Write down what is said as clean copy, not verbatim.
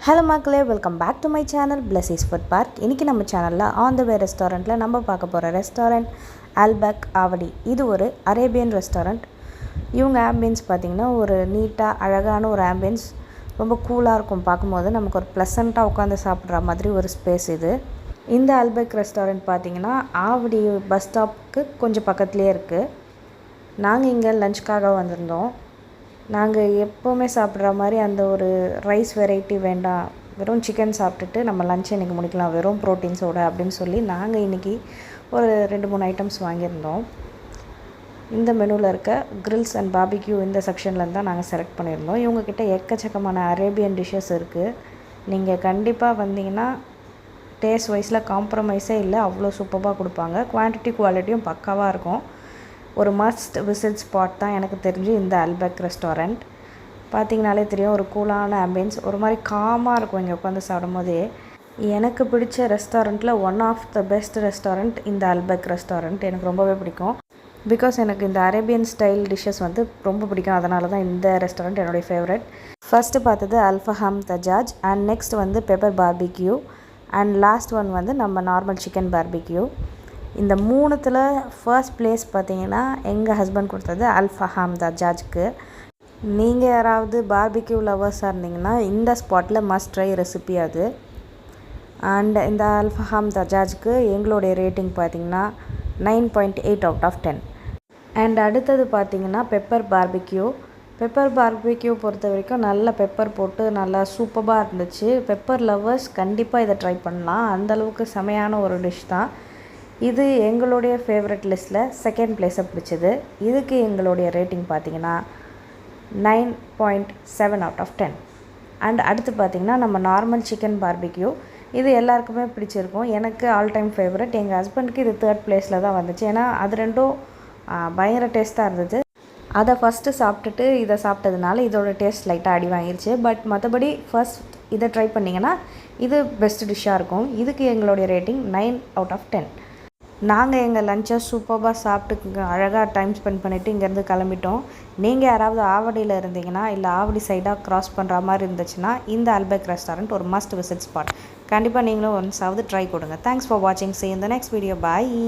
Hello மக்களே, welcome back to my channel Blessy's food park. இன்றைக்கி நம்ம சேனலில் ஆன் த வே ரெஸ்டாரண்ட்டில் நம்ம பார்க்க போகிற ரெஸ்டாரண்ட் அல்பக் ஆவடி. இது ஒரு அரேபியன் ரெஸ்டாரண்ட். இவங்க ஆம்பியன்ஸ் பார்த்திங்கன்னா ஒரு நீட்டாக அழகான ஒரு ஆம்பியன்ஸ், ரொம்ப கூலாக இருக்கும். பார்க்கும்போது நமக்கு ஒரு ப்ளசண்ட்டாக உட்காந்து சாப்பிட்ற மாதிரி ஒரு ஸ்பேஸ் இது. இந்த அல்பக் ரெஸ்டாரண்ட் பார்த்திங்கன்னா ஆவடி பஸ் ஸ்டாப்புக்கு கொஞ்சம் பக்கத்துலேயே இருக்குது. நாங்கள் இங்கே லஞ்சுக்காக வந்திருந்தோம். நாங்கள் எப்போவுமே சாப்பிட்ற மாதிரி அந்த ஒரு ரைஸ் வெரைட்டி வேண்டாம், வெறும் சிக்கன் சாப்பிட்டுட்டு நம்ம லஞ்ச் இன்றைக்கி முடிக்கலாம் வெறும் ப்ரோட்டீன்ஸோடு அப்படின்னு சொல்லி நாங்கள் இன்றைக்கி ஒரு 2-3 ஐட்டம்ஸ் வாங்கியிருந்தோம். இந்த மெனுவில் இருக்க கிரில்ஸ் அண்ட் பார்பிக்யூ இந்த செக்ஷன்லேருந்து தான் நாங்கள் செலக்ட் பண்ணியிருந்தோம். இவங்கக்கிட்ட எக்கச்சக்கமான அரேபியன் டிஷ்ஷஸ் இருக்குது. நீங்கள் கண்டிப்பாக வந்தீங்கன்னா டேஸ்ட் வைஸில் காம்ப்ரமைஸே இல்லை, அவ்வளோ சூப்பராக கொடுப்பாங்க. குவான்டிட்டி குவாலிட்டியும் பக்காவாக இருக்கும். ஒரு மஸ்ட் விசிட் ஸ்பாட் தான் எனக்கு தெரிஞ்சு இந்த அல்பக் ரெஸ்டாரண்ட். பார்த்திங்கனாலே தெரியும், ஒரு கூலான ஆம்பியன்ஸ், ஒரு மாதிரி காமாக இருக்கும் இங்கே உட்காந்து சாப்பிடும் போதே. எனக்கு பிடிச்ச ரெஸ்டாரண்ட்டில் one of the best restaurant இந்த அல்பக் ரெஸ்டாரண்ட். எனக்கு ரொம்பவே பிடிக்கும். பிகாஸ் எனக்கு இந்த அரேபியன் ஸ்டைல் டிஷ்ஷஸ் வந்து ரொம்ப பிடிக்கும். அதனால தான் இந்த ரெஸ்டாரண்ட் என்னுடைய ஃபேவரட். ஃபஸ்ட்டு பார்த்தது அல்ஃபஹாம் தஜாஜ், அண்ட் நெக்ஸ்ட் வந்து pepper barbecue, and last one வந்து நம்ம நார்மல் சிக்கன் பார்பிக்யூ. இந்த மூணுத்தில் ஃபர்ஸ்ட் ப்ளேஸ் பார்த்திங்கன்னா எங்கள் ஹஸ்பண்ட் கொடுத்தது அல்ஃபஹாம் தஜாஜுக்கு. நீங்கள் யாராவது பார்பிக்யூ லவர்ஸாக இருந்தீங்கன்னா இந்த ஸ்பாட்டில் மஸ்ட் ட்ரை ரெசிபி அது. அண்ட் இந்த அல்ஃபஹாம் தஜாஜுக்கு எங்களுடைய ரேட்டிங் பார்த்திங்கன்னா 9.8 out of 10. அண்ட் அடுத்தது பார்த்திங்கன்னா பெப்பர் பார்பிக்யூ. பெப்பர் பார்பிக்யூ பொறுத்த வரைக்கும் நல்ல பெப்பர் போட்டு நல்லா சூப்பராக இருந்துச்சு. பெப்பர் லவர்ஸ் கண்டிப்பாக இதை ட்ரை பண்ணலாம், அந்தளவுக்கு செமையான ஒரு டிஷ் தான் இது. எங்களுடைய ஃபேவரட் லிஸ்ட்டில் செகண்ட் ப்ளேஸை பிடிச்சது. இதுக்கு எங்களுடைய ரேட்டிங் பார்த்திங்கன்னா 9.7 out of 10. அண்ட் அடுத்து பார்த்திங்கன்னா நம்ம நார்மல் சிக்கன் பார்பிக்யூ. இது எல்லாருக்குமே பிடிச்சிருக்கும். எனக்கு ஆல் டைம் ஃபேவரட். எங்கள் ஹஸ்பண்டுக்கு இது தேர்ட் ப்ளேஸில் தான் வந்துச்சு. ஏன்னா அது ரெண்டும் பயங்கர டேஸ்ட்டாக இருந்தது. அதை ஃபஸ்ட்டு சாப்பிட்டுட்டு இதை சாப்பிட்டதுனால இதோட டேஸ்ட் லைட்டாக அடி வாங்கிருச்சு. பட் மற்றபடி ஃபர்ஸ்ட் இதை ட்ரை பண்ணிங்கன்னா இது பெஸ்ட் டிஷ்ஷாக இருக்கும். இதுக்கு எங்களுடைய ரேட்டிங் 9 out of 10. நாங்கள் எங்கள் லஞ்சை சூப்பராக சாப்பிட்டு அழகாக டைம் ஸ்பெண்ட் பண்ணிவிட்டு இங்கேருந்து கிளம்பிட்டோம். நீங்கள் யாராவது ஆவடியில் இருந்தீங்கன்னா இல்லை ஆவடி சைடாக க்ராஸ் பண்ணுற மாதிரி இருந்துச்சுன்னா இந்த அல்பக் ரெஸ்டாரண்ட் ஒரு மஸ்ட் விசிட் ஸ்பாட். கண்டிப்பாக நீங்களும் ஒன்ஸாவது ட்ரை கொடுங்க. தேங்க்ஸ் ஃபார் வாட்சிங். See you in the next video. Bye.